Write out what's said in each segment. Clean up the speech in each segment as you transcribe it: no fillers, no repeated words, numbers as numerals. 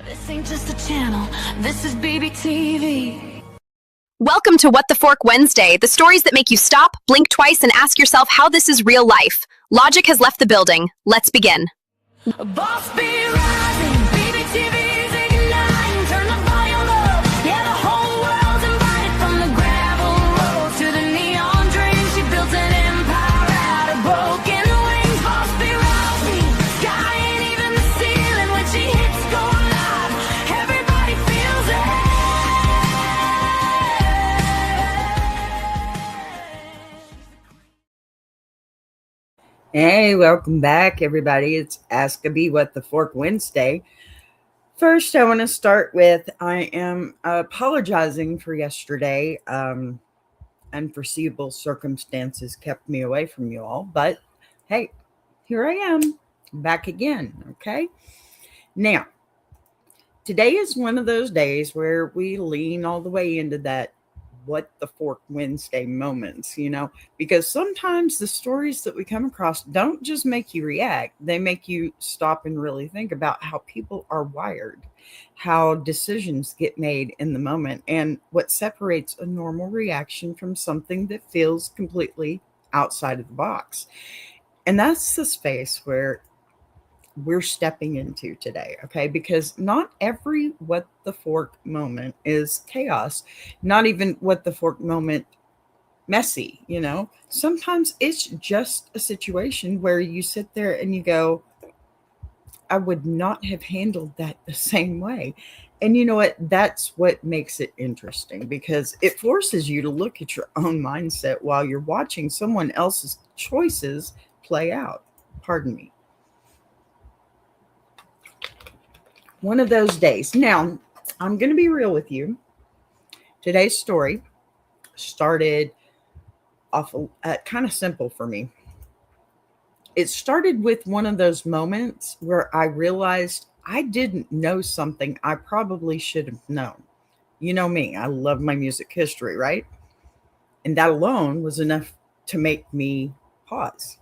This ain't just a channel, this is BBTV. Welcome to What the Fork Wednesday, the stories that make you stop, blink twice, and ask yourself how this is real life. Logic has left the building. Let's begin. Boss be rising, BBTV's igniting, turn the volume up, yeah, the whole world's invited. From the gravel road to the neon dream, she built an empire out of broken wings. Boss be rising, sky ain't even the ceiling when she hits go live, everybody feels it. Hey, welcome back, everybody. It's AskABee What the Fork Wednesday. First, I want to start with I am apologizing for yesterday. Unforeseeable circumstances kept me away from you all, but hey, here I am, back again. Okay. Now, today is one of those days where we lean all the way into that What the Fork Wednesday moments, because sometimes the stories that we come across don't just make you react. They make you stop and really think about how people are wired, how decisions get made in the moment, and what separates a normal reaction from something that feels completely outside of the box. And that's the space where we're stepping into today, okay? Because not every What the Fork moment is chaos, not even What the Fork moment messy, Sometimes it's just a situation where you sit there and you go, I would not have handled that the same way. And you know what? That's what makes it interesting, because it forces you to look at your own mindset while you're watching someone else's choices play out. Pardon me. One of those days. Now, I'm going to be real with you. Today's story started off kind of simple for me. It started with one of those moments where I realized I didn't know something I probably should have known. You know me, I love my music history, right? And that alone was enough to make me pause.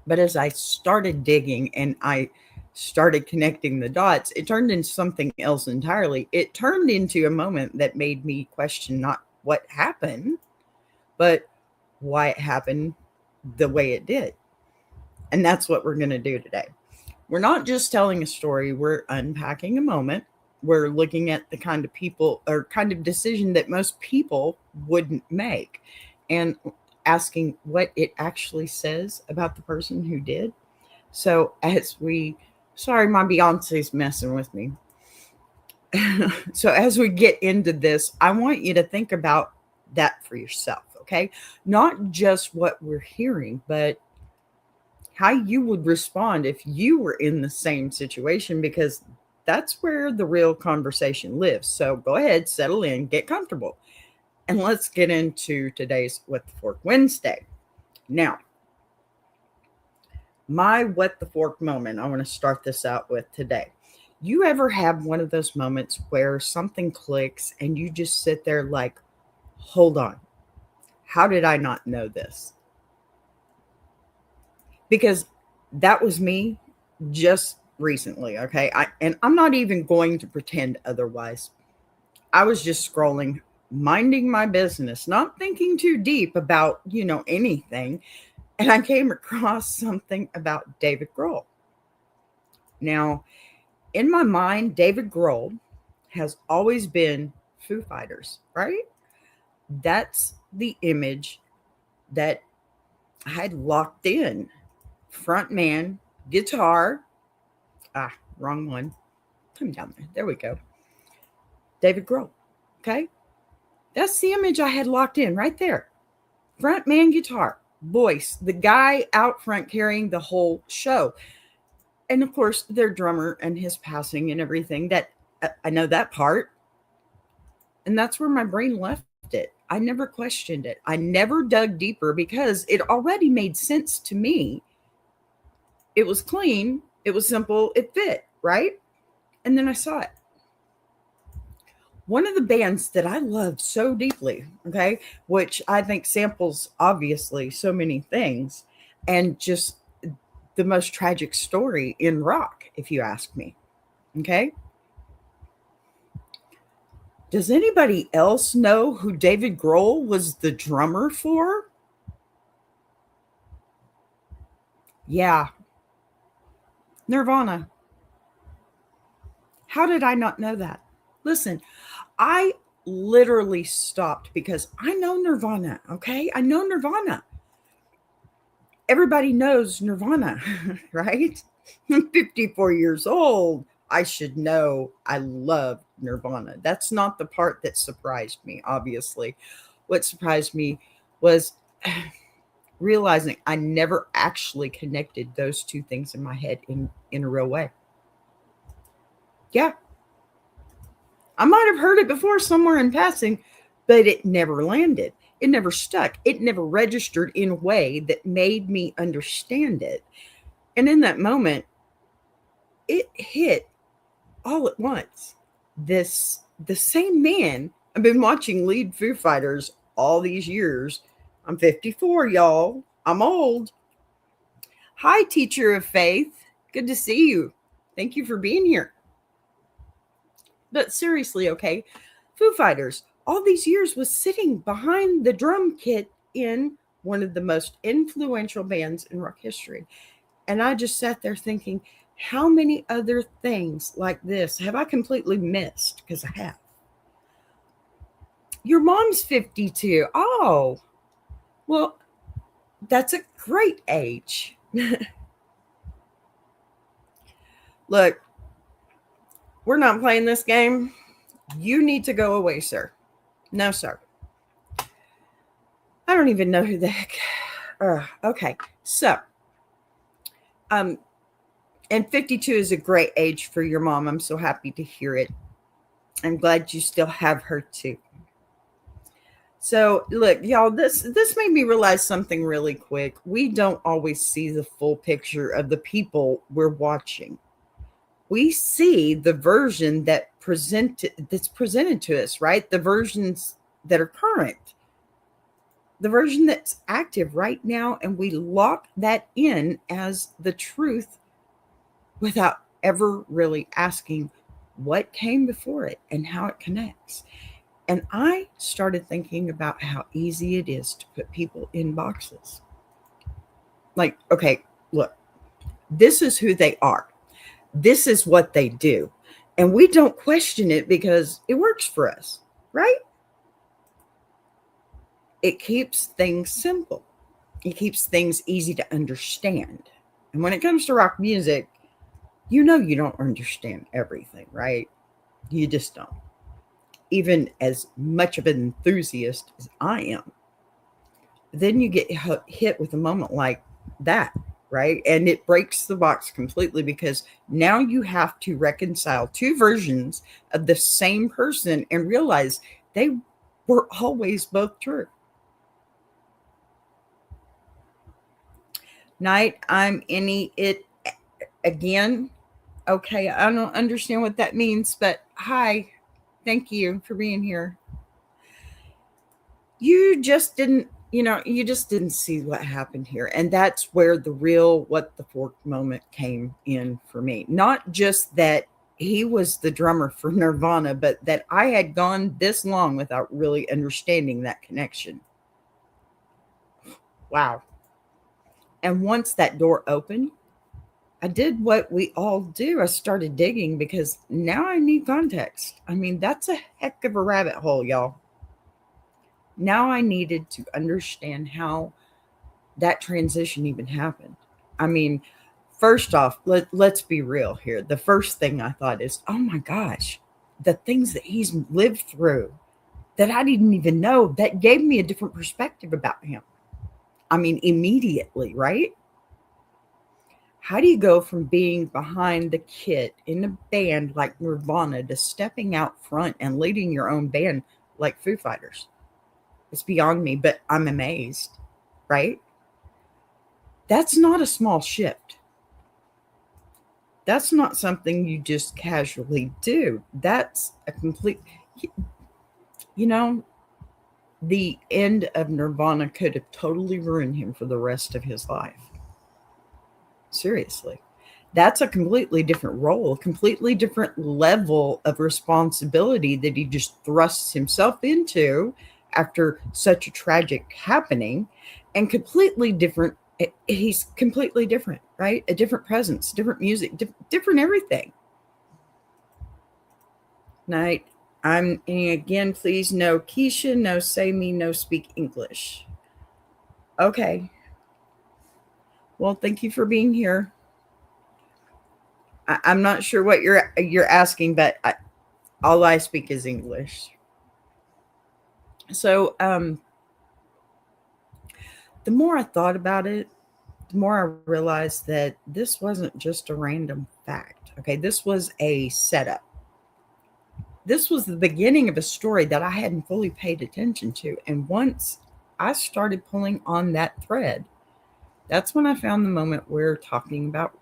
But as I started digging and I started connecting the dots, it turned into something else entirely. It turned into a moment that made me question not what happened, but why it happened the way it did. And that's what we're going to do today. We're not just telling a story, we're unpacking a moment. We're looking at the kind of people or kind of decision that most people wouldn't make, and asking what it actually says about the person who did. So sorry, my Beyonce's messing with me. So as we get into this, I want you to think about that for yourself, okay? Not just what we're hearing, but how you would respond if you were in the same situation, because that's where the real conversation lives. So go ahead, settle in, get comfortable, and let's get into today's What the Fork Wednesday. Now, my What the Fork moment, I want to start this out with today. You ever have one of those moments where something clicks and you just sit there like, hold on, how did I not know this? Because that was me just recently, okay? And I'm not even going to pretend otherwise. I was just scrolling, minding my business, not thinking too deep about, anything. And I came across something about David Grohl. Now, in my mind, David Grohl has always been Foo Fighters, right? That's the image that I had locked in. Front man, guitar. Wrong one. Come down there. There we go. David Grohl. Okay. That's the image I had locked in right there. Front man, guitar. Voice, the guy out front carrying the whole show. And of course, their drummer and his passing and everything, that I know that part. And that's where my brain left it. I never questioned it. I never dug deeper because it already made sense to me. It was clean. It was simple. It fit, right? And then I saw it. One of the bands that I love so deeply, okay, which I think samples obviously so many things, and just the most tragic story in rock, if you ask me, okay? Does anybody else know who David Grohl was the drummer for? Yeah, Nirvana. How did I not know that? Listen, I literally stopped because I know Nirvana, okay? I know Nirvana. Everybody knows Nirvana, right? I'm 54 years old. I should know I love Nirvana. That's not the part that surprised me, obviously. What surprised me was realizing I never actually connected those two things in my head in a real way. Yeah. I might have heard it before somewhere in passing, but it never landed. It never stuck. It never registered in a way that made me understand it. And in that moment, it hit all at once. The same man I've been watching lead Foo Fighters all these years. I'm 54, y'all. I'm old. Hi, teacher of faith. Good to see you. Thank you for being here. But seriously, okay, Foo Fighters all these years was sitting behind the drum kit in one of the most influential bands in rock history. And I just sat there thinking, how many other things like this have I completely missed? Because I have. Your mom's 52. Oh, well, that's a great age. Look, we're not playing this game. You need to go away, sir. No, sir. I don't even know who the heck. Okay, so, and 52 is a great age for your mom. I'm so happy to hear it. I'm glad you still have her too. So, look, y'all, this made me realize something really quick. We don't always see the full picture of the people we're watching. We see the version that's presented to us, right? The versions that are current, the version that's active right now, and we lock that in as the truth without ever really asking what came before it and how it connects. And I started thinking about how easy it is to put people in boxes. Like, okay, look, this is who they are. This is what they do. And we don't question it because it works for us, right? It keeps things simple. It keeps things easy to understand. And when it comes to rock music, you know you don't understand everything, right? You just don't. Even as much of an enthusiast as I am. Then you get hit with a moment like that, right? And it breaks the box completely because now you have to reconcile two versions of the same person and realize they were always both true. Night, I'm in it again. Okay, I don't understand what that means, but hi. Thank you for being here. You just didn't see what happened here. And that's where the real what the fork moment came in for me. Not just that he was the drummer for Nirvana, but that I had gone this long without really understanding that connection. Wow. And once that door opened, I did what we all do. I started digging because now I need context. I mean, that's a heck of a rabbit hole, y'all. Now I needed to understand how that transition even happened. I mean, first off, let's be real here. The first thing I thought is, oh my gosh, the things that he's lived through that I didn't even know, that gave me a different perspective about him. I mean, immediately, right? How do you go from being behind the kit in a band like Nirvana to stepping out front and leading your own band like Foo Fighters? It's beyond me, but I'm amazed, right? That's not a small shift. That's not something you just casually do. That's a complete, the end of Nirvana could have totally ruined him for the rest of his life. Seriously. That's a completely different role, a completely different level of responsibility that he just thrusts himself into after such a tragic happening, and completely different. He's completely different, right? A different presence, different music, different everything. Night. I'm and again, please, no Keisha, no say me, no speak English. Okay. Well, thank you for being here. I'm not sure what you're asking, but all I speak is English. So, the more I thought about it, the more I realized that this wasn't just a random fact. Okay, this was a setup. This was the beginning of a story that I hadn't fully paid attention to. And once I started pulling on that thread, that's when I found the moment we're talking about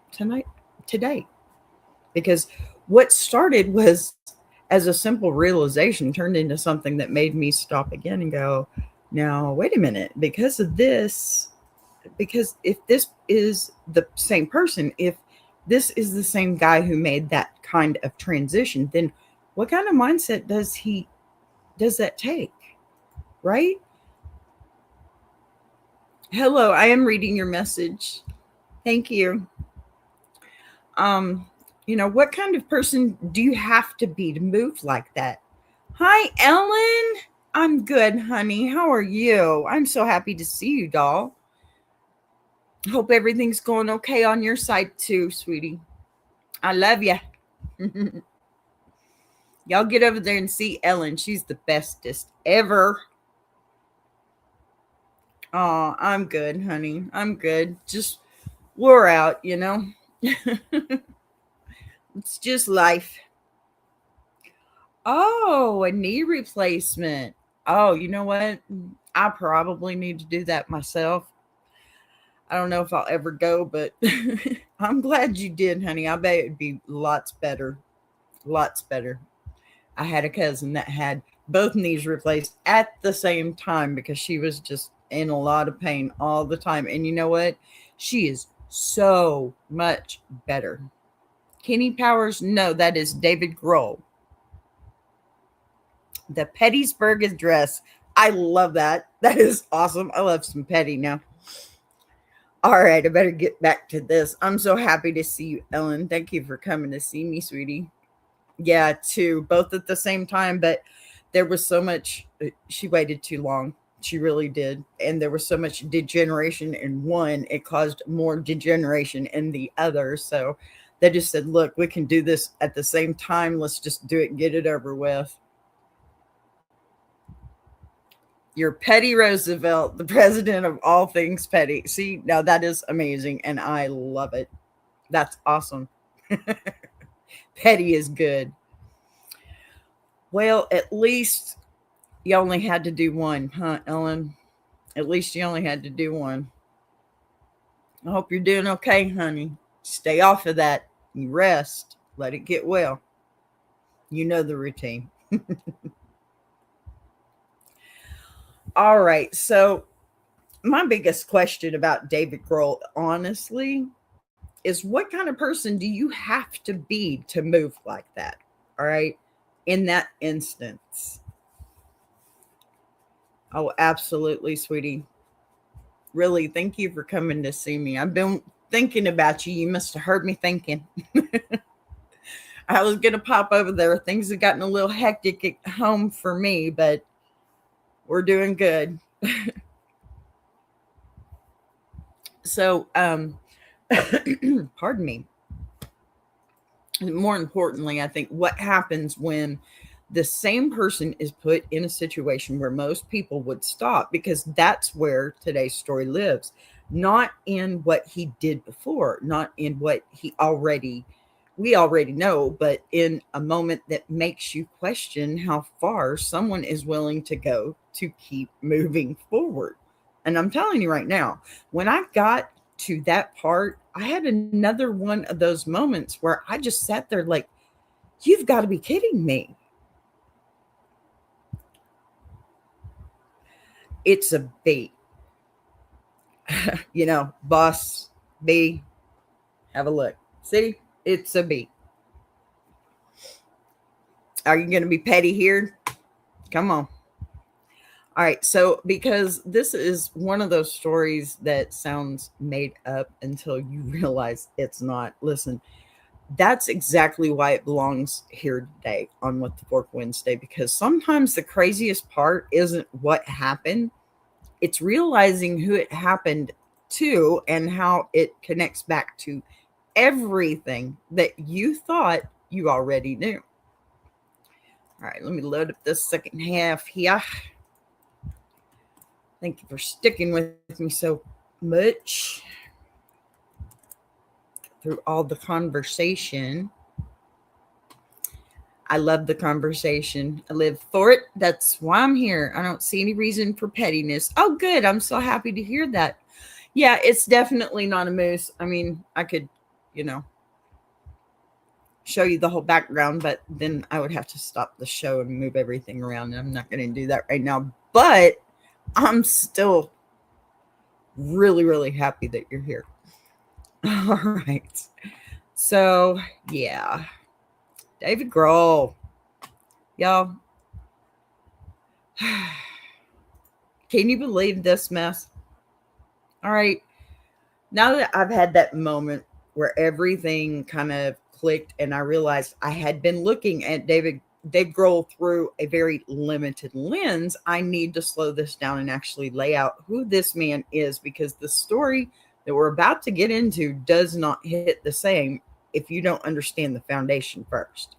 today. Because what started was as a simple realization turned into something that made me stop again and go, now, wait a minute, because of this, because if this is the same person, if this is the same guy who made that kind of transition, then what kind of mindset does that take? Right? Hello, I am reading your message. Thank you. What kind of person do you have to be to move like that? Hi, Ellen. I'm good, honey. How are you? I'm so happy to see you, doll. Hope everything's going okay on your side too, sweetie. I love you. Y'all get over there and see Ellen. She's the bestest ever. Oh, I'm good, honey. I'm good. Just wore out, It's just life. Oh, a knee replacement. Oh, you know what? I probably need to do that myself. I don't know if I'll ever go, but I'm glad you did, honey. I bet it'd be lots better. Lots better. I had a cousin that had both knees replaced at the same time because she was just in a lot of pain all the time. And you know what? She is so much better. Kenny Powers? No, that is David Grohl. The Pettysburg Address. I love that. That is awesome. I love some Petty now. All right, I better get back to this. I'm so happy to see you, Ellen. Thank you for coming to see me, sweetie. Yeah, two, both at the same time, but there was so much, she waited too long. She really did. And there was so much degeneration in one, it caused more degeneration in the other. So they just said, look, we can do this at the same time. Let's just do it and get it over with. You're Petty Roosevelt, the president of all things petty. See, now that is amazing, and I love it. That's awesome. Petty is good. Well, at least you only had to do one, huh, Ellen? At least you only had to do one. I hope you're doing okay, honey. Stay off of that. You rest. Let it get well. You know the routine. All right. So my biggest question about David Grohl, honestly, is what kind of person do you have to be to move like that? All right. In that instance. Oh, absolutely, sweetie. Really, thank you for coming to see me. I've been thinking about you. You must have heard me thinking. I was going to pop over there. Things have gotten a little hectic at home for me, but we're doing good. So, pardon me. More importantly, I think what happens when the same person is put in a situation where most people would stop, because that's where today's story lives, not in what he did before, not in what we already know, but in a moment that makes you question how far someone is willing to go to keep moving forward. And I'm telling you right now, when I got to that part, I had another one of those moments where I just sat there like, you've got to be kidding me. It's a B. Boss B, have a look. See, it's a B. Are you going to be petty here? Come on. All right. So, because this is one of those stories that sounds made up until you realize it's not. Listen, that's exactly why it belongs here today on What the Fork Wednesday, because sometimes the craziest part isn't what happened, it's realizing who it happened to and how it connects back to everything that you thought you already knew. All right, let me load up this second half here. Thank you for sticking with me so much through all the conversation. I love the conversation. I live for it. That's why I'm here. I don't see any reason for pettiness. Oh, good. I'm so happy to hear that. Yeah, it's definitely not a moose. I mean, I could, show you the whole background, but then I would have to stop the show and move everything around. And I'm not going to do that right now. But I'm still really, really happy that you're here. All right. So, yeah. David Grohl. Y'all. Can you believe this mess? All right. Now that I've had that moment where everything kind of clicked and I realized I had been looking at Dave Grohl through a very limited lens, I need to slow this down and actually lay out who this man is, because the story that we're about to get into does not hit the same if you don't understand the foundation first.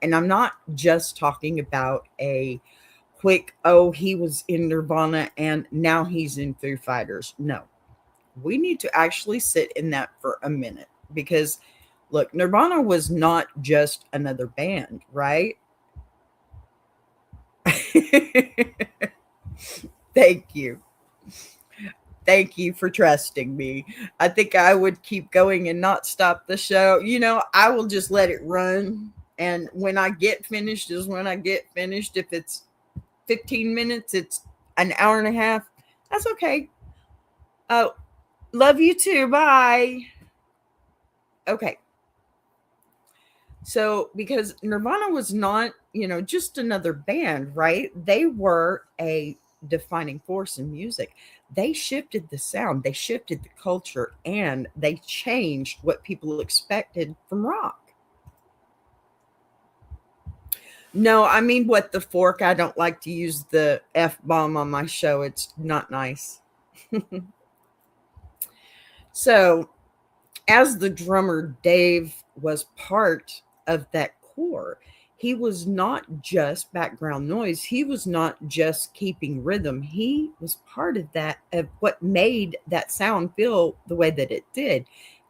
And I'm not just talking about a quick, oh, he was in Nirvana and now he's in Foo Fighters. No, we need to actually sit in that for a minute, because look, Nirvana was not just another band, right? Thank you. Thank you for trusting me. I think I would keep going and not stop the show. I will just let it run. And when I get finished is when I get finished. If it's 15 minutes, it's an hour and a half. That's okay. Oh, love you too. Bye. Okay. So, because Nirvana was not, just another band, right? They were a defining force in music. They shifted the sound, they shifted the culture, and they changed what people expected from rock. No, I mean, what the fork? I don't like to use the F-bomb on my show. It's not nice. So, as the drummer, Dave was part of that core. He was not just background noise. He was not just keeping rhythm. He was part of that, of what made that sound feel the way that it did.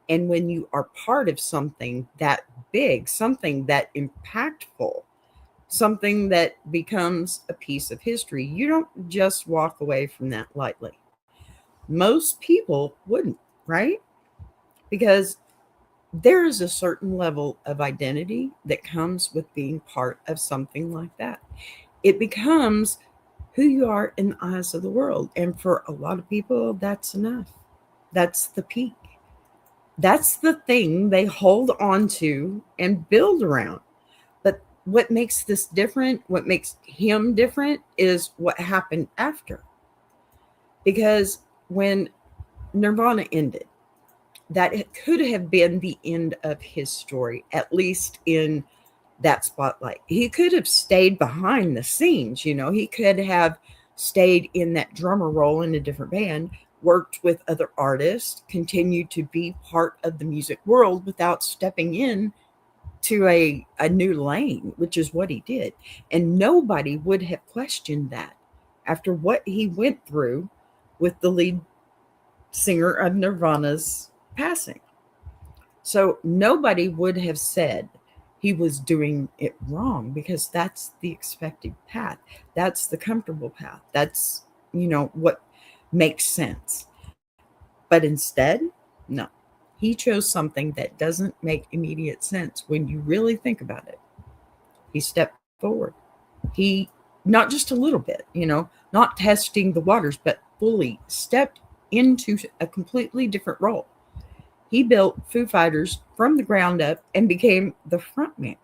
And when you are part of something that big, something that impactful, something that becomes a piece of history, you don't just walk away from that lightly. Most people wouldn't, right? Because there is a certain level of identity that comes with being part of something like that. It becomes who you are in the eyes of the world. And for a lot of people, that's enough. That's the peak. That's the thing they hold on to and build around. But what makes this different, what makes him different, is what happened after. Because when Nirvana ended, that it could have been the end of his story, at least in that spotlight. He could have stayed behind the scenes, he could have stayed in that drummer role in a different band, worked with other artists, continued to be part of the music world without stepping in to a new lane, which is what he did. And nobody would have questioned that after what he went through with the lead singer of Nirvana's passing. So nobody would have said he was doing it wrong, because that's the expected path. That's the comfortable path. That's, what makes sense. But instead, no, he chose something that doesn't make immediate sense when you really think about it. He stepped forward. He, not just a little bit, not testing the waters, but fully stepped into a completely different role. He built Foo Fighters from the ground up and became the frontman.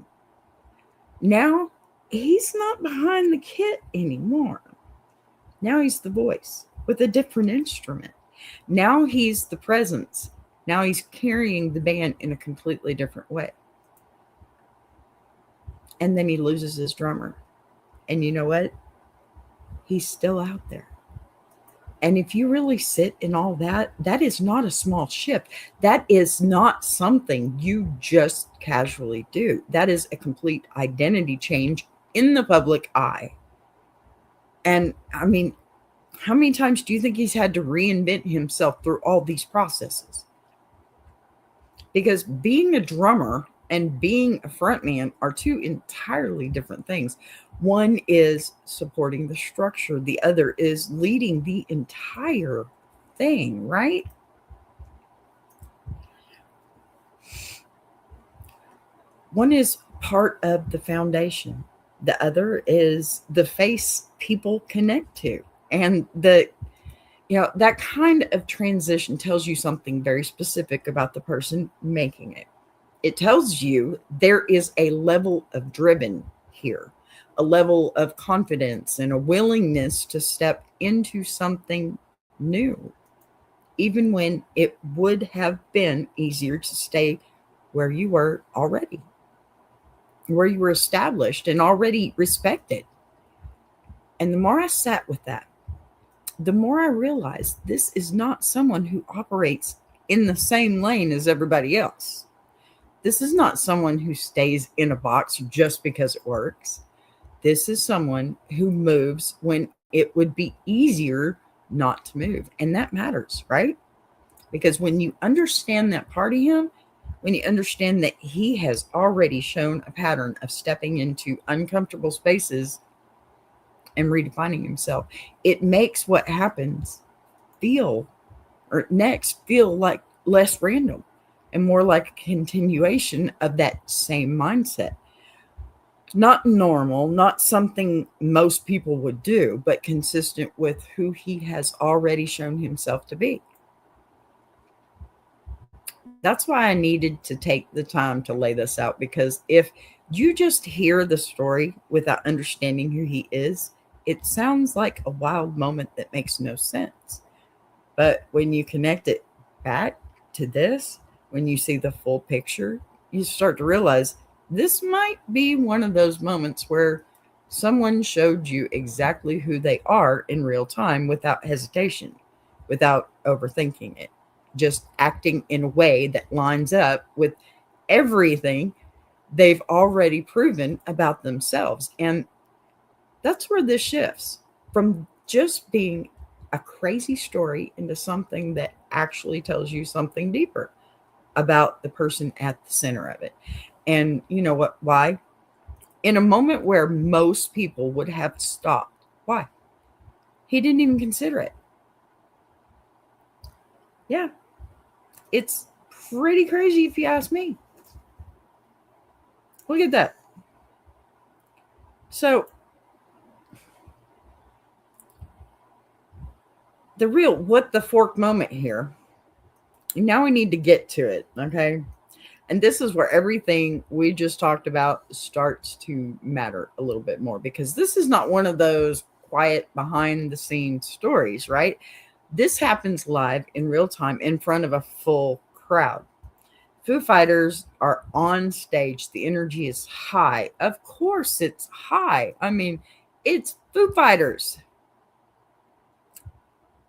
Now he's not behind the kit anymore. Now he's the voice with a different instrument. Now he's the presence. Now he's carrying the band in a completely different way. And then he loses his drummer. And you know what? He's still out there. And if you really sit in all that, that is not a small shift. That is not something you just casually do. That is a complete identity change in the public eye. And I mean, how many times do you think he's had to reinvent himself through all these processes? Because being a drummer and being a frontman are two entirely different things. One is supporting the structure. The other is leading the entire thing, right? One is part of the foundation. The other is the face people connect to. And that kind of transition tells you something very specific about the person making it. It tells you there is a level of driven here, a level of confidence and a willingness to step into something new, even when it would have been easier to stay where you were already, where you were established and already respected. And the more I sat with that, the more I realized this is not someone who operates in the same lane as everybody else. This is not someone who stays in a box just because it works. This is someone who moves when it would be easier not to move. And that matters, right? Because when you understand that part of him, when you understand that he has already shown a pattern of stepping into uncomfortable spaces and redefining himself, it makes what happens feel like less random and more like a continuation of that same mindset. Not normal, not something most people would do, but consistent with who he has already shown himself to be. That's why I needed to take the time to lay this out, because if you just hear the story without understanding who he is, it sounds like a wild moment that makes no sense. But when you connect it back to this, when you see the full picture, you start to realize this might be one of those moments where someone showed you exactly who they are in real time without hesitation, without overthinking it, just acting in a way that lines up with everything they've already proven about themselves. And that's where this shifts from just being a crazy story into something that actually tells you something deeper about the person at the center of it. And you know what? Why? In a moment where most people would have stopped. Why? He didn't even consider it. Yeah. It's pretty crazy if you ask me. Look at that. So the real what the fork moment here. Now we need to get to it, okay? And this is where everything we just talked about starts to matter a little bit more, because this is not one of those quiet behind the scenes stories, right? This happens live in real time in front of a full crowd. Foo Fighters are on stage. The energy is high. Of course it's high. I mean, it's Foo Fighters.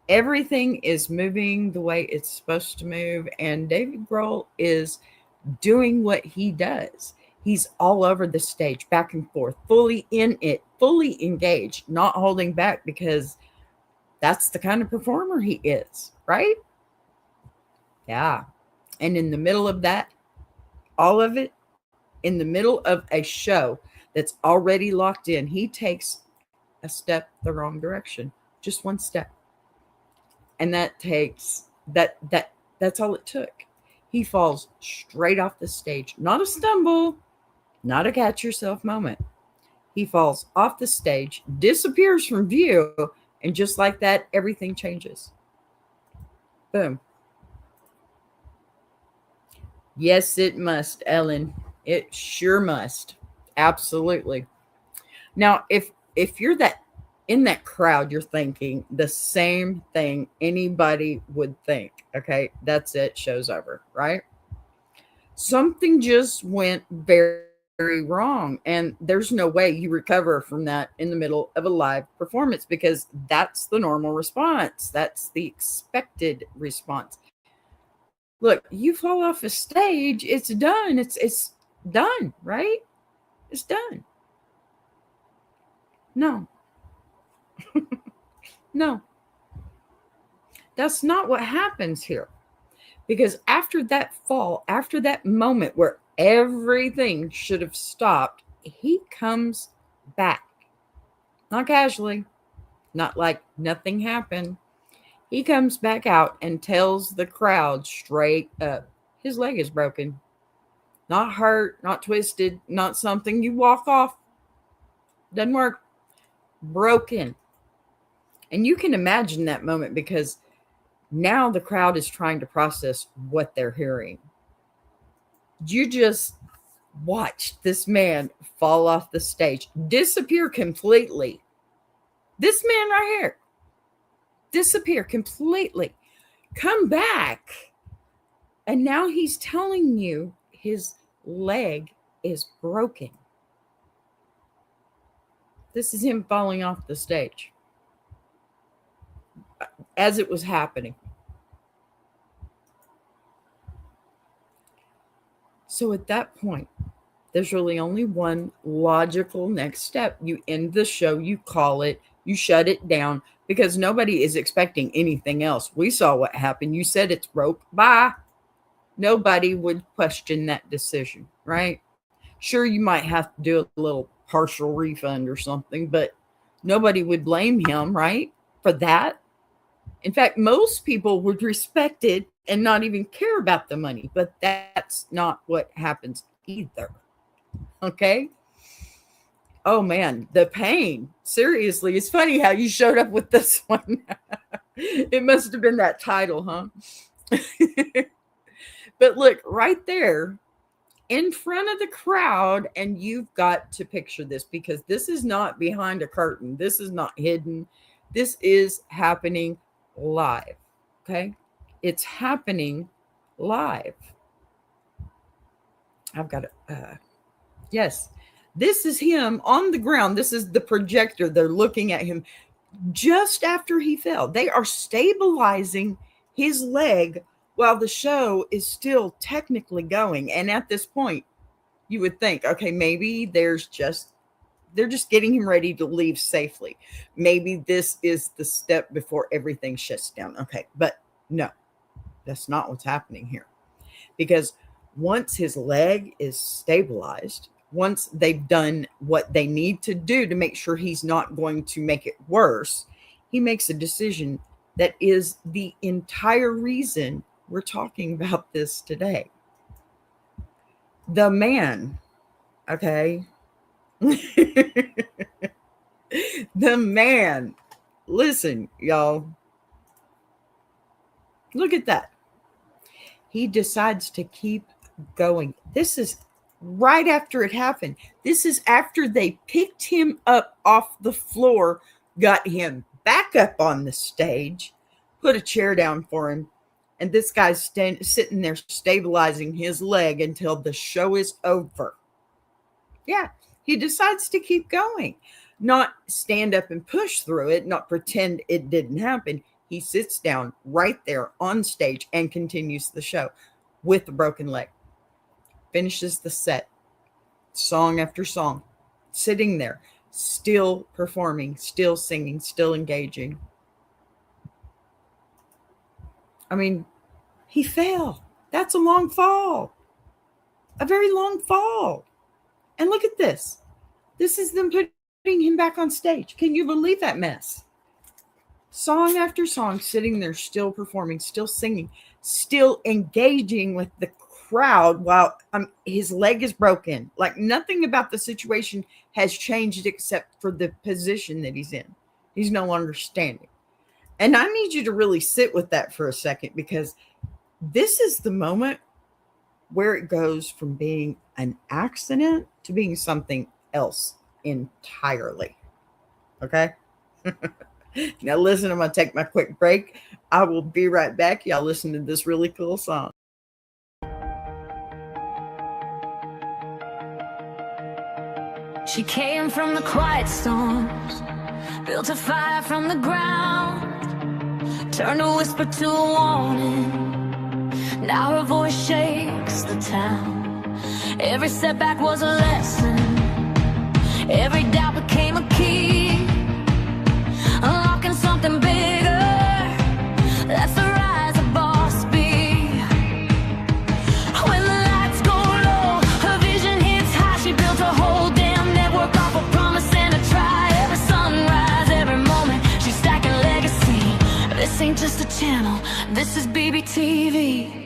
Everything is moving the way it's supposed to move, and David Grohl is doing what he does. He's all over the stage, back and forth, fully in it, fully engaged, not holding back, because that's the kind of performer he is, right? Yeah. And in the middle of that, all of it, in the middle of a show that's already locked in, he takes a step the wrong direction, just one step. And that's all it took. He falls straight off the stage. Not a stumble, not a catch yourself moment. He falls off the stage, disappears from view, and just like that, everything changes. Boom. Yes, it must, Ellen. It sure must. Absolutely. Now, if you're that in that crowd, you're thinking the same thing anybody would think. Okay, that's it. Show's over, right? Something just went very wrong, and there's no way you recover from that in the middle of a live performance because that's the normal response. That's the expected response. Look, you fall off a stage, it's done. It's done, right? It's done. No, no, that's not what happens here. Because after that fall, after that moment where everything should have stopped, he comes back. Not casually, not like nothing happened. He comes back out and tells the crowd straight up his leg is broken. Not hurt, not twisted, not something you walk off. Doesn't work. Broken. And you can imagine that moment because now the crowd is trying to process what they're hearing. You just watched this man fall off the stage, disappear completely. This man right here, disappear completely, come back. And now he's telling you his leg is broken. This is him falling off the stage as it was happening. So at that point, there's really only one logical next step. You end the show, you call it, you shut it down because nobody is expecting anything else. We saw what happened. You said it's broke. Bye. Nobody would question that decision, right? Sure, you might have to do a little partial refund or something, but nobody would blame him, right, for that. In fact, most people would respect it and not even care about the money, but that's not what happens either. Okay? Oh man, the pain. Seriously, it's funny how you showed up with this one. It must have been that title, huh? But look, right there in front of the crowd, and you've got to picture this because this is not behind a curtain. This is not hidden. This is happening live. Okay? It's happening live. I've got to, yes. This is him on the ground. This is the projector. They're looking at him just after he fell. They are stabilizing his leg while the show is still technically going. And at this point, you would think, okay, maybe they're just getting him ready to leave safely. Maybe this is the step before everything shuts down. Okay, but no, that's not what's happening here. Because once his leg is stabilized, once they've done what they need to do to make sure he's not going to make it worse, he makes a decision that is the entire reason we're talking about this today. The man, okay? The man, listen, y'all. Look at that. He decides to keep going. This is right after it happened. This is after they picked him up off the floor, got him back up on the stage, put a chair down for him, and this guy's sitting there stabilizing his leg until the show is over. Yeah, he decides to keep going, not stand up and push through it, not pretend it didn't happen. He sits down right there on stage and continues the show with a broken leg. Finishes the set, song after song, sitting there, still performing, still singing, still engaging. I mean, he fell. That's a long fall. A very long fall. And look at this. This is them putting him back on stage. Can you believe that mess? Song after song, sitting there, still performing, still singing, still engaging with the crowd while his leg is broken. Like nothing about the situation has changed except for the position that he's in. He's no longer standing. And I need you to really sit with that for a second because this is the moment where it goes from being an accident to being something else entirely. Okay? Now, listen, I'm going to take my quick break. I will be right back. Y'all listen to this really cool song. She came from the quiet storms, built a fire from the ground, turned a whisper to a warning. Now her voice shakes the town. Every setback was a lesson, every doubt became a key, unlocking something bigger. That's the rise of Boss Bee. When the lights go low, her vision hits high. She built a whole damn network off a promise and a try. Every sunrise, every moment, she's stacking legacy. This ain't just a channel, this is BBTV.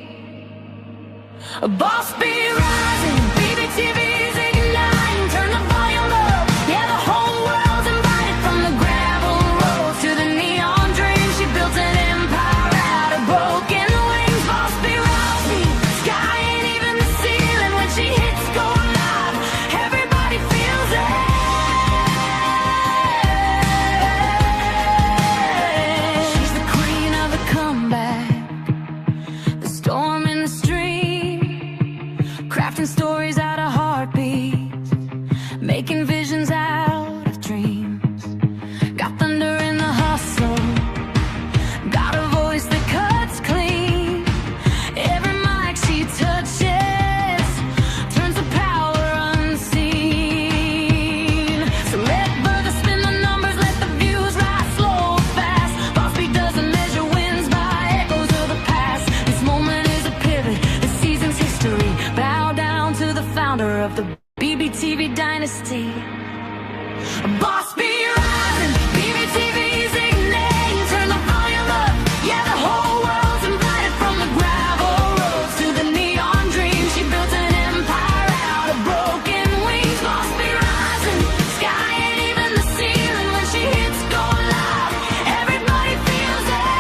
Boss Bee rising, BBTV's igniting. Turn the volume up, yeah, the whole world's invited. From the gravel roads to the neon dreams, she built an empire out of broken wings. Boss Bee rising, sky ain't even the ceiling. When she hits go live, everybody feels it. She's the queen of the comeback, the storm in the stream, crafting stories out of heartbeats, making visions out of dreams. Got thunder in the hustle, got a voice that cuts clean. Every mic she touches turns to power unseen. So let further spin the numbers, let the views rise slow or fast. Boss Bee doesn't measure wins by echoes of the past. This moment is a pivot, this season's history. Bow down to the founder of the BBTV dynasty. Boss Bee rising, BBTV's igniting. Turn the volume up, yeah, the whole world's invited. From the gravel roads to the neon dreams, she built an empire out of broken wings. Boss Bee rising, sky ain't even the ceiling. When she hits go live, everybody feels it.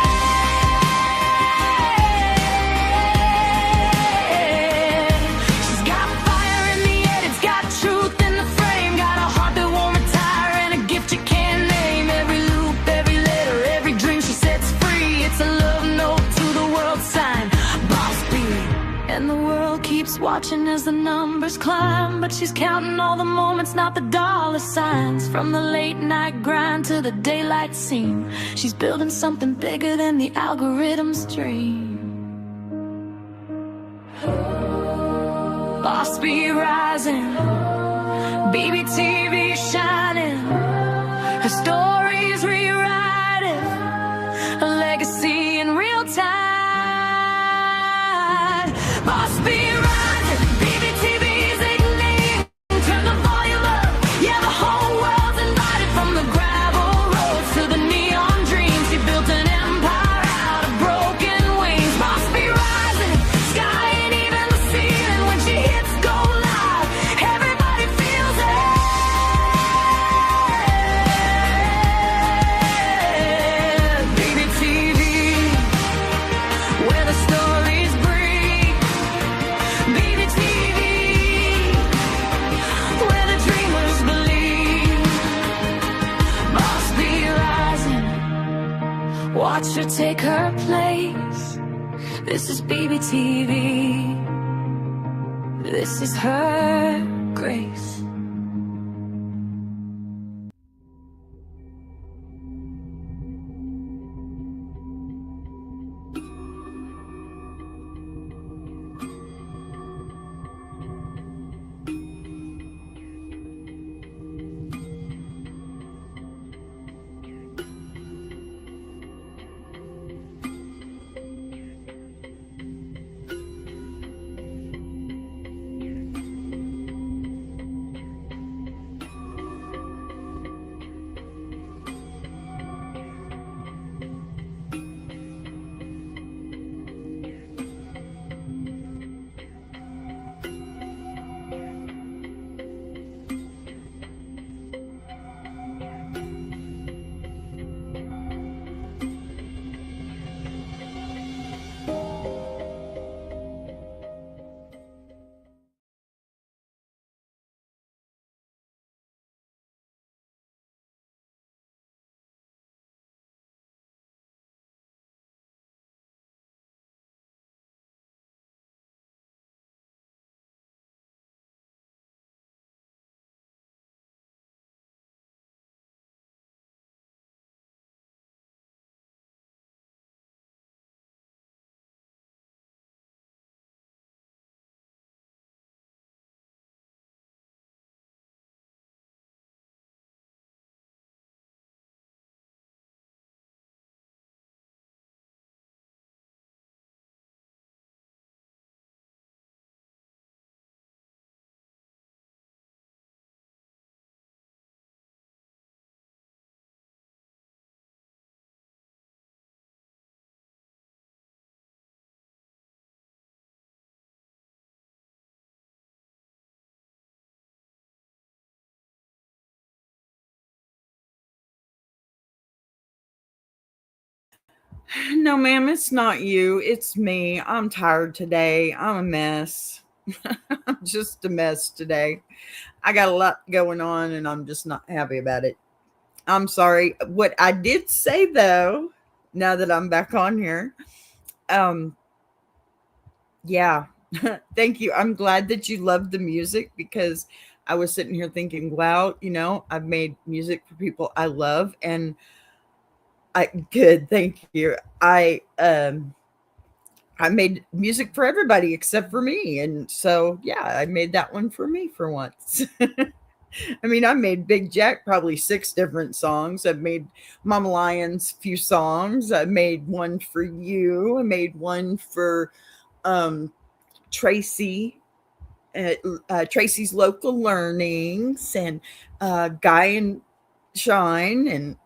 She's got fire in the head, it's got truth in the frame, got a heart that won't retire and a gift you can't name. Every loop, every letter, every dream she sets free, it's a love note to the world sign. Boss Bee. And the world keeps watching as the numbers climb, but she's counting all the moments, not the dollar signs. From the late night grind to the daylight scene, she's building something bigger than the algorithm's dream. Boss Bee rising, BBTV shining, her story's rewriting, a legacy in real time. Boss Bee rising, BBTV's igniting. Turn the volume up, yeah, the whole world's invited. From the gravel roads to the neon dreams, she built an empire out of broken wings. Boss Bee rising, sky ain't even the ceiling. When she hits go live, everybody feels it. BBTV, where the stories breathe. BBTV, where the dreamers believe. Boss Bee rising, watch her take her place. This is BBTV, this is her grace. No, ma'am, it's not you. It's me. I'm tired today. I'm a mess. I'm just a mess today. I got a lot going on and I'm just not happy about it. I'm sorry. What I did say though, now that I'm back on here, um, yeah, thank you. I'm glad that you loved the music because I was sitting here thinking, wow, I've made music for people I love and good, thank you. I made music for everybody except for me. And so, yeah, I made that one for me for once. I mean, I made Big Jack probably 6 different songs. I've made Mama Lion's few songs. I made one for you. I made one for um, Tracy, Tracy's Local Learnings, and Guy and Shine.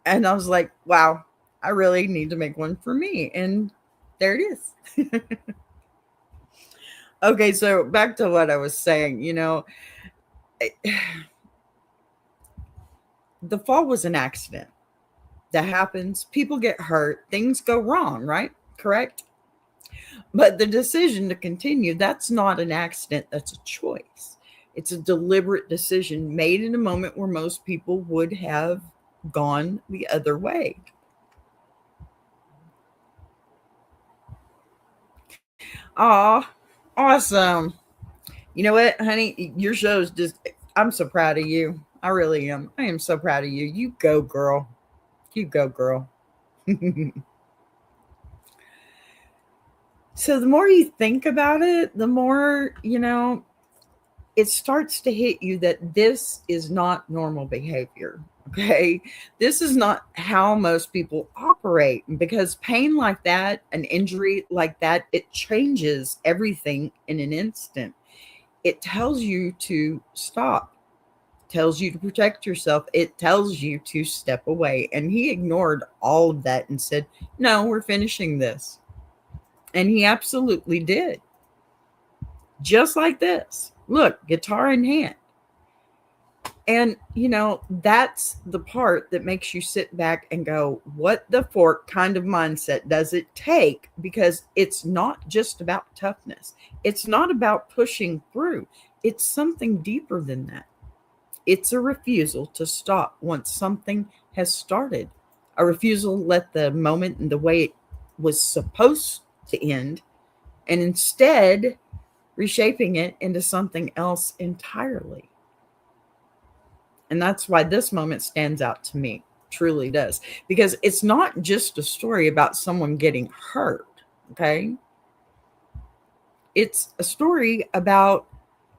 And I was like, wow, I really need to make one for me. And there it is. Okay, so back to what I was saying, the fall was an accident. That happens. People get hurt. Things go wrong, right? Correct? But the decision to continue, that's not an accident. That's a choice. It's a deliberate decision made in a moment where most people would have gone the other way. Aw, awesome. You know what, honey? Your show's just, I'm so proud of you. I really am. I am so proud of you. You go, girl. You go, girl. So the more you think about it, the more, it starts to hit you that this is not normal behavior. Okay. This is not how most people operate because pain like that, an injury like that, it changes everything in an instant. It tells you to stop, tells you to protect yourself. It tells you to step away. And he ignored all of that and said, no, we're finishing this. And he absolutely did. Just like this. Look, guitar in hand. And, that's the part that makes you sit back and go, what the fork kind of mindset does it take? Because it's not just about toughness. It's not about pushing through. It's something deeper than that. It's a refusal to stop once something has started. A refusal to let the moment and the way it was supposed to end, and instead reshaping it into something else entirely. And that's why this moment stands out to me, truly does, because it's not just a story about someone getting hurt, okay? It's a story about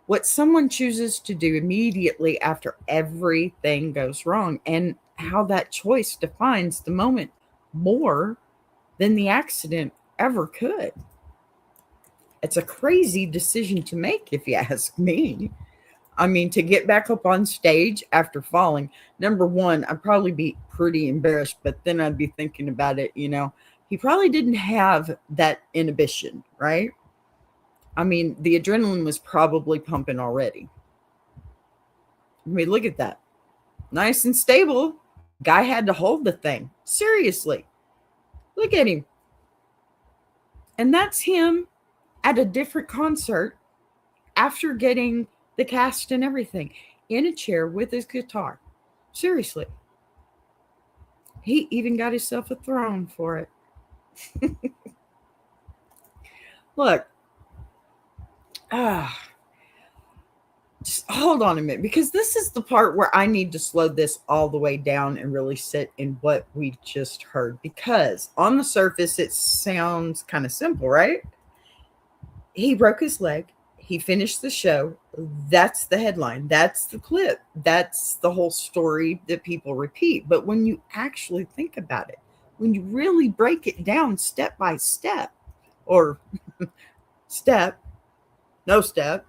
what someone chooses to do immediately after everything goes wrong and how that choice defines the moment more than the accident ever could. It's a crazy decision to make, if you ask me. I mean, to get back up on stage after falling, number one, I'd probably be pretty embarrassed, but then I'd be thinking about it, he probably didn't have that inhibition, right? I mean, the adrenaline was probably pumping already. I mean, look at that. Nice and stable. Guy had to hold the thing. Seriously. Look at him. And that's him at a different concert after getting the cast and everything in a chair with his guitar. Seriously. He even got himself a throne for it. Look. Just hold on a minute, because this is the part where I need to slow this all the way down and really sit in what we just heard. Because on the surface, it sounds kind of simple, right? He broke his leg. He finished the show. That's the headline. That's the clip. That's the whole story that people repeat. But when you actually think about it, when you really break it down step by step, or step, no step,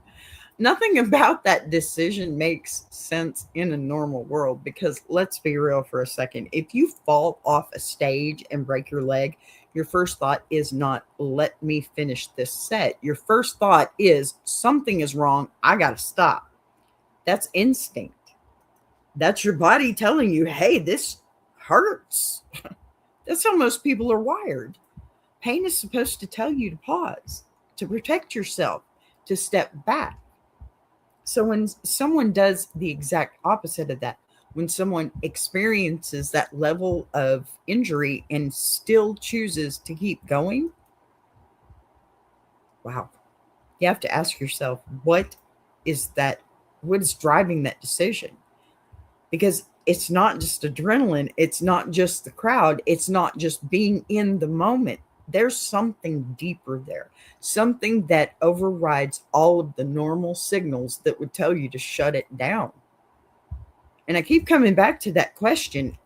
nothing about that decision makes sense in a normal world. Because let's be real for a second. If you fall off a stage and break your leg, your first thought is not, let me finish this set. Your first thought is, something is wrong. I got to stop. That's instinct. That's your body telling you, hey, this hurts. That's how most people are wired. Pain is supposed to tell you to pause, to protect yourself, to step back. So when someone does the exact opposite of that, when someone experiences that level of injury and still chooses to keep going, wow. You have to ask yourself, what is that? What is driving that decision? Because it's not just adrenaline, it's not just the crowd, it's not just being in the moment. There's something deeper there, something that overrides all of the normal signals that would tell you to shut it down. And I keep coming back to that question.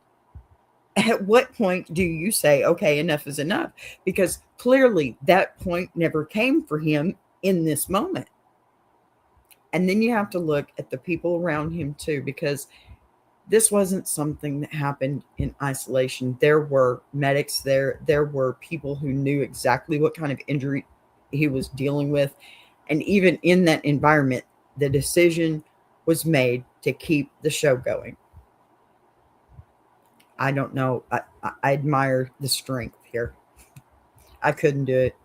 At what point do you say, okay, enough is enough? Because clearly that point never came for him in this moment. And then you have to look at the people around him too, because this wasn't something that happened in isolation. There were medics there. There were people who knew exactly what kind of injury he was dealing with. And even in that environment, the decision was made to keep the show going. I don't know. I admire the strength here. I couldn't do it.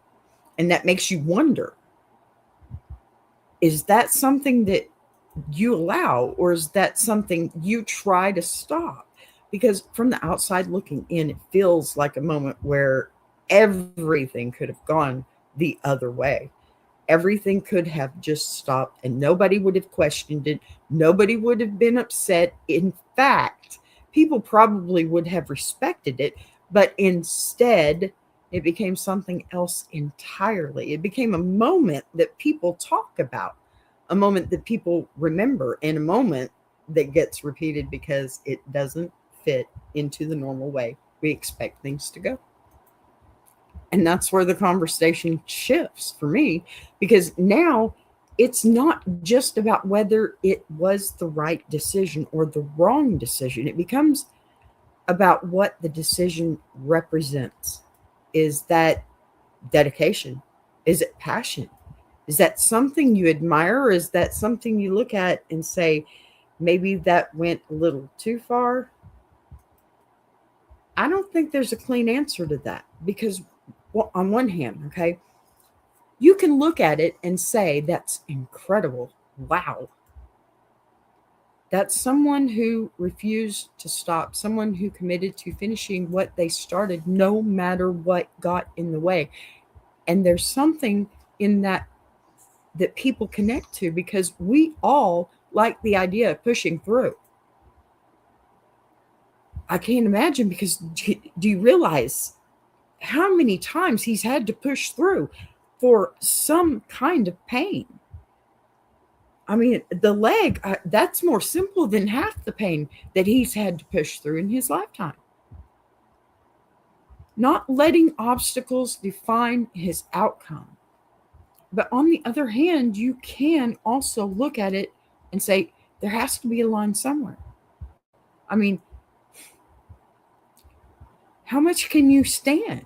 And that makes you wonder, is that something that you allow, or is that something you try to stop? Because from the outside looking in, it feels like a moment where everything could have gone the other way. Everything could have just stopped and nobody would have questioned it. Nobody would have been upset. In fact, people probably would have respected it, but instead it became something else entirely. It became a moment that people talk about, a moment that people remember, and a moment that gets repeated because it doesn't fit into the normal way we expect things to go. And that's where the conversation shifts for me, because now it's not just about whether it was the right decision or the wrong decision. It becomes about what the decision represents. Is that dedication? Is it passion? Is that something you admire, or is that something you look at and say, maybe that went a little too far? I don't think there's a clean answer to that, because on one hand, okay, you can look at it and say, that's incredible. Wow. That's someone who refused to stop, someone who committed to finishing what they started, no matter what got in the way. And there's something in that people connect to, because we all like the idea of pushing through. I can't imagine, because do you realize how many times he's had to push through for some kind of pain? I mean, the leg, that's more simple than half the pain that he's had to push through in his lifetime. Not letting obstacles define his outcome. But on the other hand, you can also look at it and say, there has to be a line somewhere. I mean, how much can you stand?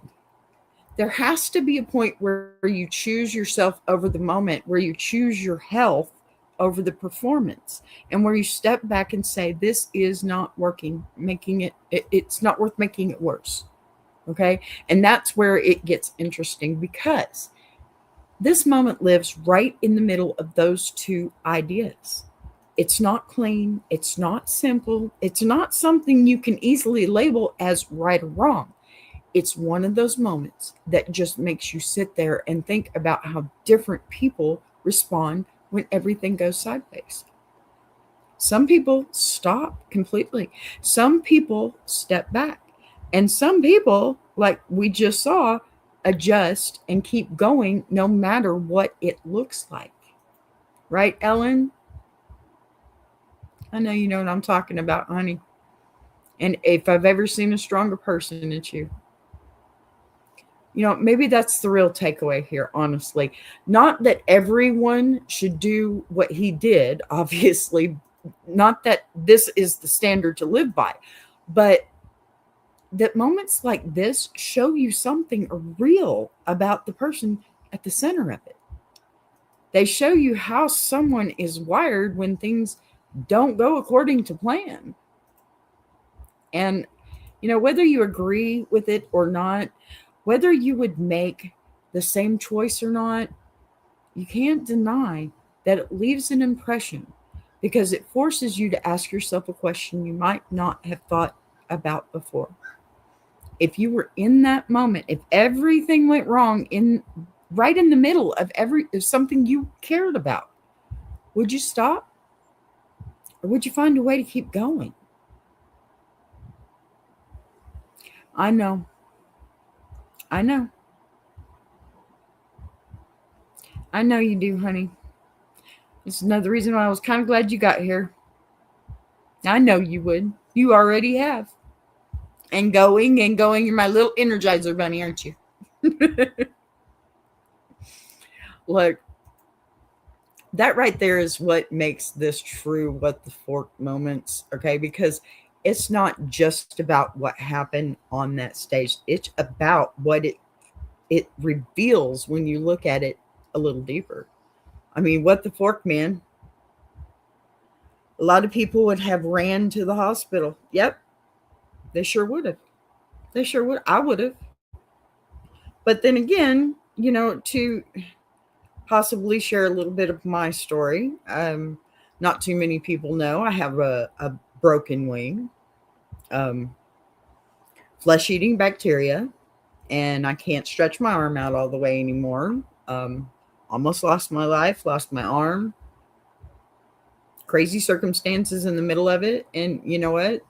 There has to be a point where you choose yourself over the moment, where you choose your health over the performance, and where you step back and say, this is not working, it's not worth making it worse. Okay. And that's where it gets interesting, because this moment lives right in the middle of those two ideas. It's not clean. It's not simple. It's not something you can easily label as right or wrong. It's one of those moments that just makes you sit there and think about how different people respond when everything goes sideways. Some people stop completely. Some people step back. And some people, like we just saw, adjust and keep going no matter what it looks like. Right, Ellen? I know you know what I'm talking about, honey. And if I've ever seen a stronger person, it's you. You know, maybe that's the real takeaway here, honestly. Not that everyone should do what he did, obviously. Not that this is the standard to live by. But that moments like this show you something real about the person at the center of it. They show you how someone is wired when things don't go according to plan. And Whether you agree with it or not, whether you would make the same choice or not, you can't deny that it leaves an impression because it forces you to ask yourself a question you might not have thought about before. If you were in that moment, if everything went wrong right in the middle of something you cared about, would you stop? Or would you find a way to keep going? I know. I know. I know you do, honey. This is another reason why I was kind of glad you got here. I know you would. You already have. And going and going. You're my little energizer bunny, aren't you? Look, that right there is what makes this true what the fork moments, okay? Because it's not just about what happened on that stage. It's about what it reveals when you look at it a little deeper. I mean, what the fork, man. A lot of people would have ran to the hospital. Yep, they sure would have. They sure would. I would have. But then again, to possibly share a little bit of my story, not too many people know I have a broken wing, flesh-eating bacteria, and I can't stretch my arm out all the way anymore. Almost lost my life, lost my arm. Crazy circumstances in the middle of it. And you know what?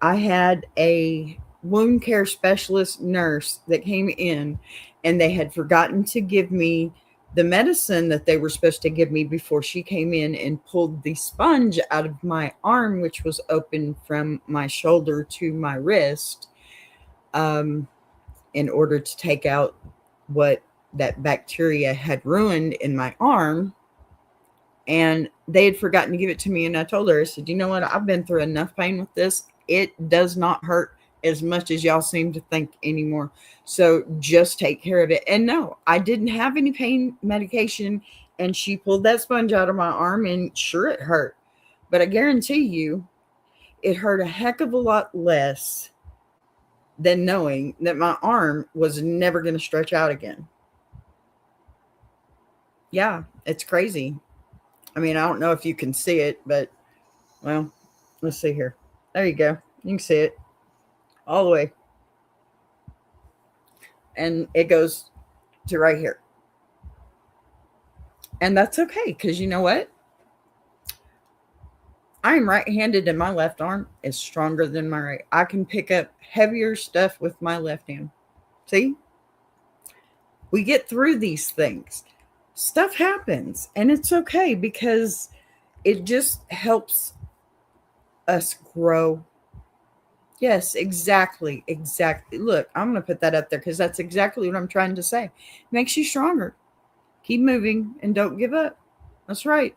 I had a wound care specialist nurse that came in, and they had forgotten to give me the medicine that they were supposed to give me before she came in and pulled the sponge out of my arm, which was open from my shoulder to my wrist, in order to take out what that bacteria had ruined in my arm. And they had forgotten to give it to me. And I told her, I said, you know what? I've been through enough pain with this. It does not hurt as much as y'all seem to think anymore. So just take care of it. And no, I didn't have any pain medication. And she pulled that sponge out of my arm, and sure, it hurt. But I guarantee you, it hurt a heck of a lot less than knowing that my arm was never going to stretch out again. Yeah, it's crazy. I mean, I don't know if you can see it, but, well, let's see here. There you go. You can see it all the way. And it goes to right here. And that's okay, because you know what? I am right-handed, and my left arm is stronger than my right. I can pick up heavier stuff with my left hand. See? We get through these things. Stuff happens, and it's okay, because it just helps us grow. Yes, exactly. Look, I'm going to put that up there because that's exactly what I'm trying to say. Makes you stronger. Keep moving and don't give up. That's right.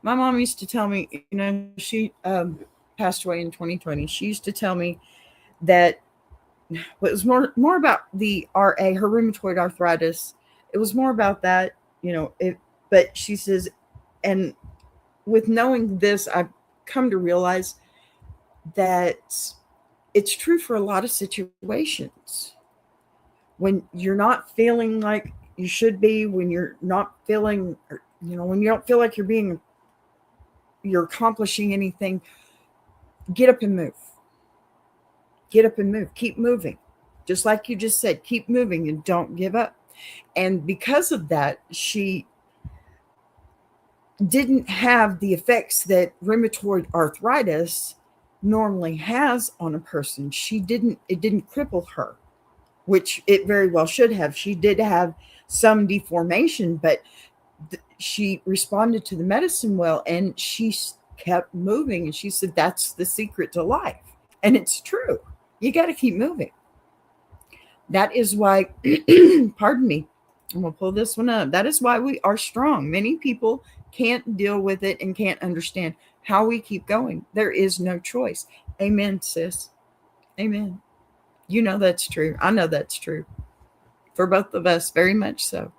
My mom used to tell me, she passed away in 2020. She used to tell me that it was more about the RA, her rheumatoid arthritis. It was more about that, but she says, and with knowing this, I've come to realize that it's true for a lot of situations. When you're not feeling like you should be, when you're not feeling, when you don't feel like you're accomplishing anything, get up and move. Get up and move. Keep moving. Just like you just said, keep moving and don't give up. And because of that, she didn't have the effects that rheumatoid arthritis normally has on a person. It didn't cripple her, which it very well should have. She did have some deformation, but she responded to the medicine well, and she kept moving. And she said, that's the secret to life. And it's true. You got to keep moving. That is why, pardon me, I'm going to pull this one up. That is why we are strong. Many people can't deal with it and can't understand how we keep going. There is no choice. Amen, sis. Amen. You know that's true. I know that's true. For both of us, very much so.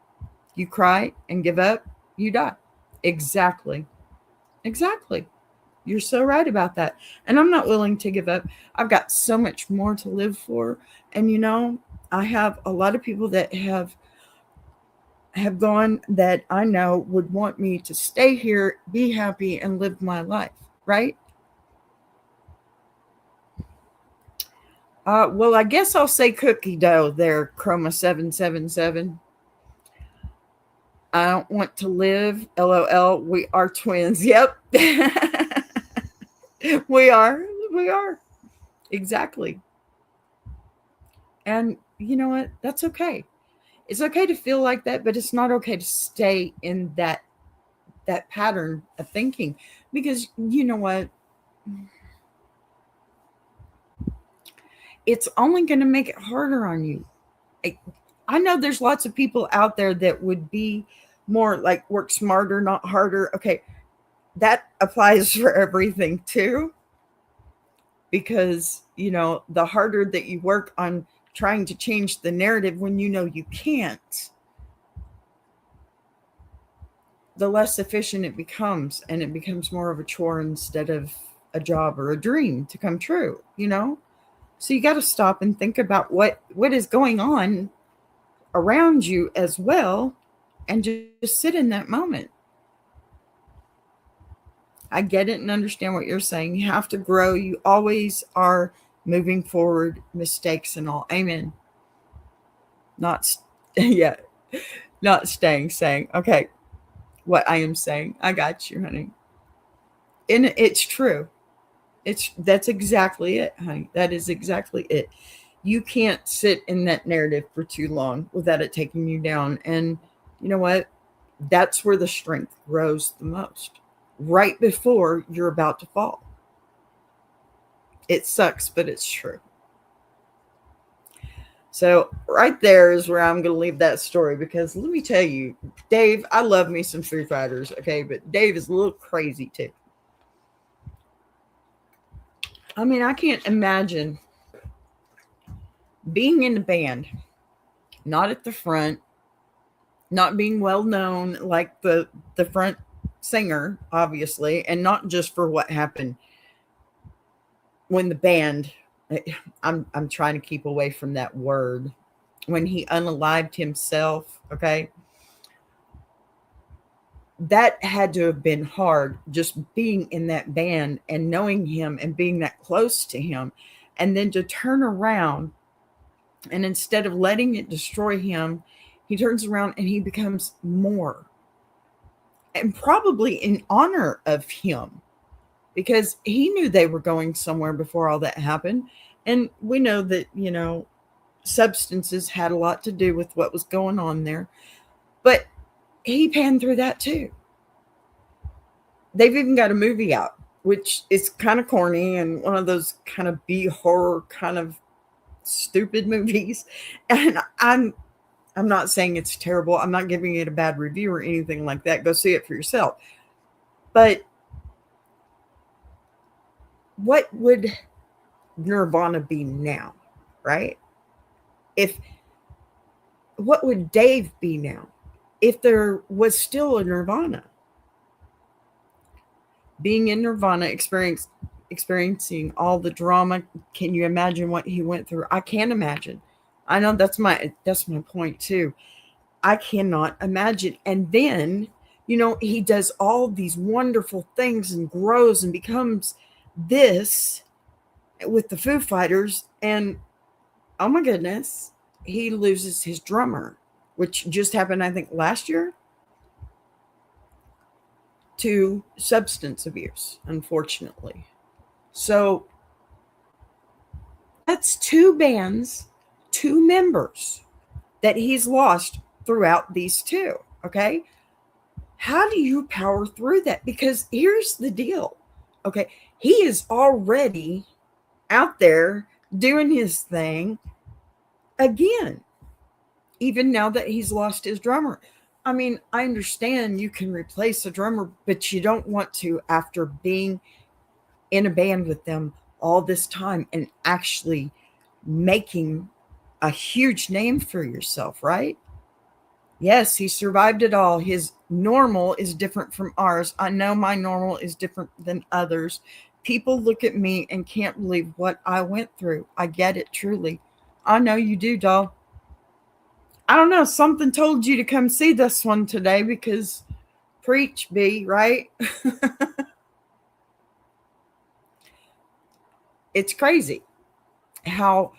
You cry and give up, you die. Exactly. Exactly. You're so right about that. And I'm not willing to give up. I've got so much more to live for. And I have a lot of people that have gone that I know would want me to stay here, be happy, and live my life, right? Well, I guess I'll say cookie dough there, Chroma777. I don't want to live. LOL. We are twins. Yep. We are. We are. Exactly. And you know what? That's okay. It's okay to feel like that, but it's not okay to stay in that pattern of thinking, because you know what? It's only going to make it harder on you. I know there's lots of people out there that would be more like work smarter, not harder. Okay, that applies for everything too. Because, the harder that you work on trying to change the narrative when you know you can't, the less efficient it becomes, and it becomes more of a chore instead of a job or a dream to come true, So you got to stop and think about what is going on around you as well, and just sit in that moment. I get it and understand what you're saying. You have to grow. You always are moving forward, mistakes and all. Amen. Yeah, not saying. Okay, what I am saying. I got you, honey. And it's true. That's exactly it, honey. That is exactly it. You can't sit in that narrative for too long without it taking you down. And you know what? That's where the strength grows the most. Right before you're about to fall. It sucks, but it's true. So right there is where I'm going to leave that story, because let me tell you, Dave, I love me some Foo Fighters, okay, but Dave is a little crazy too. I mean, I can't imagine being in a band, not at the front, not being well known like the front singer, obviously, and not just for what happened when the band, I'm trying to keep away from that word, when he unalived himself, okay? That had to have been hard, just being in that band and knowing him and being that close to him, and then to turn around and instead of letting it destroy him, he turns around and he becomes more, and probably in honor of him, because he knew they were going somewhere before all that happened. And we know that, substances had a lot to do with what was going on there, but he panned through that too. They've even got a movie out, which is kind of corny and one of those kind of B horror kind of stupid movies. And I'm not saying it's terrible. I'm not giving it a bad review or anything like that. Go see it for yourself. But what would Nirvana be now, right? What would Dave be now if there was still a Nirvana? Being in Nirvana, experiencing all the drama. Can you imagine what he went through? I can't imagine. I know that's my point too. I cannot imagine. And then, he does all these wonderful things and grows and becomes this with the Foo Fighters. And oh my goodness, he loses his drummer, which just happened, I think, last year, to substance abuse, unfortunately. So that's 2 bands, 2 members that he's lost throughout these 2. Okay. How do you power through that? Because here's the deal. Okay. He is already out there doing his thing again, even now that he's lost his drummer. I mean, I understand you can replace a drummer, but you don't want to after being in a band with them all this time and actually making a huge name for yourself, right? Yes, he survived it all. His normal is different from ours. I know my normal is different than others. People look at me and can't believe what I went through. I get it, truly. I know you do, doll. I don't know. Something told you to come see this one today because preach, B, right? It's crazy how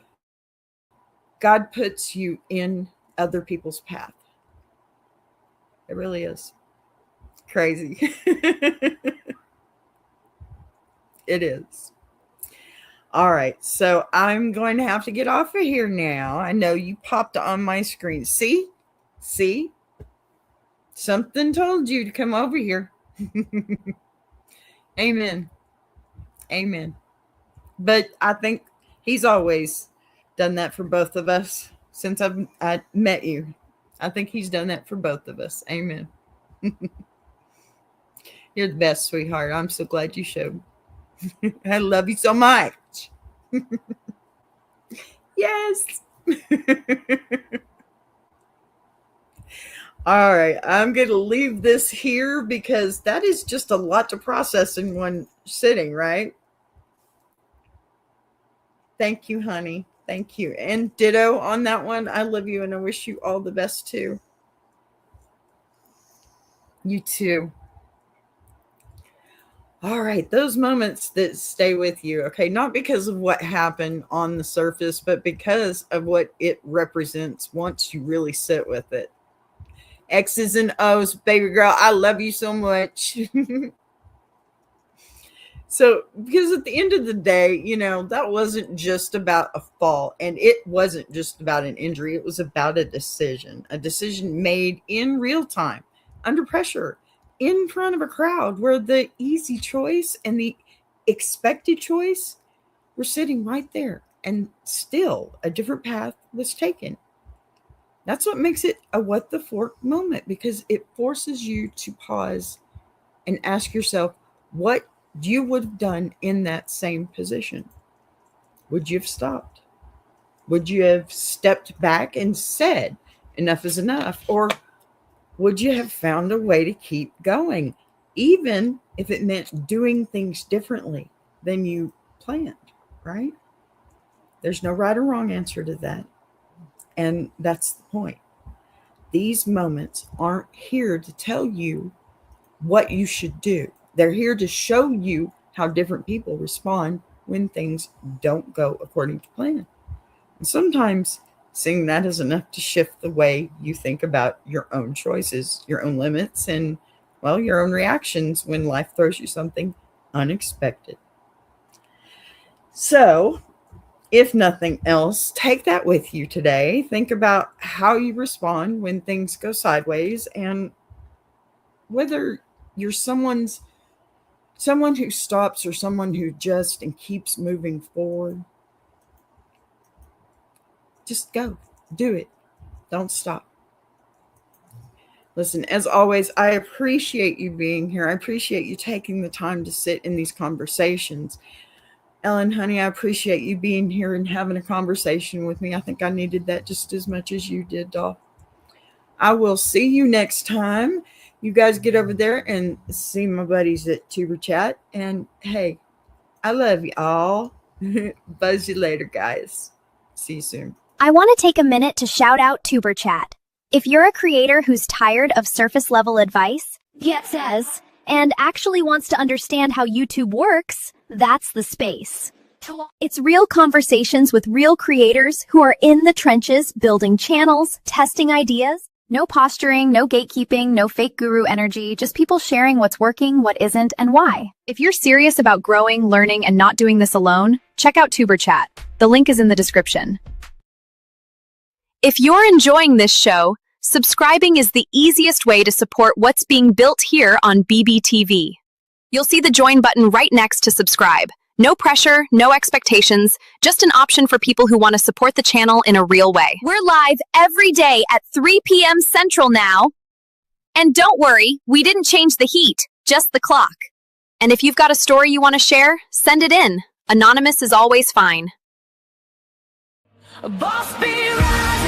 God puts you in other people's path. It really is crazy. It is. All right. So I'm going to have to get off of here now. I know you popped on my screen. See? Something told you to come over here. Amen. But I think he's always done that for both of us since I met you. I think he's done that for both of us. Amen. You're the best, sweetheart. I'm so glad you showed. I love you so much. Yes. All right. I'm going to leave this here because that is just a lot to process in one sitting, right? Thank you, honey. Thank you. And ditto on that one. I love you and I wish you all the best too. You too. All right. Those moments that stay with you, okay, not because of what happened on the surface, but because of what it represents once you really sit with it. X's and O's, baby girl. I love you so much. So, because at the end of the day, that wasn't just about a fall and it wasn't just about an injury. It was about a decision made in real time, under pressure, in front of a crowd where the easy choice and the expected choice were sitting right there. And still a different path was taken. That's what makes it a what the fork moment, because it forces you to pause and ask yourself what you would have done in that same position. Would you have stopped? Would you have stepped back and said, enough is enough? Or would you have found a way to keep going, even if it meant doing things differently than you planned, right? There's no right or wrong answer to that. And that's the point. These moments aren't here to tell you what you should do. They're here to show you how different people respond when things don't go according to plan. And sometimes seeing that is enough to shift the way you think about your own choices, your own limits, and, well, your own reactions when life throws you something unexpected. So, if nothing else, take that with you today. Think about how you respond when things go sideways and whether you're someone who stops or someone who just and keeps moving forward. Just go. Do it. Don't stop. Listen, as always, I appreciate you being here. I appreciate you taking the time to sit in these conversations. Ellen, honey, I appreciate you being here and having a conversation with me. I think I needed that just as much as you did, doll. I will see you next time. You guys get over there and see my buddies at Tuber Chat. And hey, I love you all. Buzz you later, guys. See you soon. I want to take a minute to shout out Tuber Chat. If you're a creator who's tired of surface level advice, and actually wants to understand how YouTube works, that's the space. It's real conversations with real creators who are in the trenches, building channels, testing ideas. No posturing, no gatekeeping, no fake guru energy, just people sharing what's working, what isn't, and why. If you're serious about growing, learning, and not doing this alone, check out Tuber Chat. The link is in the description. If you're enjoying this show, subscribing is the easiest way to support what's being built here on BBTV. You'll see the join button right next to subscribe. No pressure, no expectations, just an option for people who want to support the channel in a real way. We're live every day at 3 p.m. Central now. And don't worry, we didn't change the heat, just the clock. And if you've got a story you want to share, send it in. Anonymous is always fine. Boss be rising.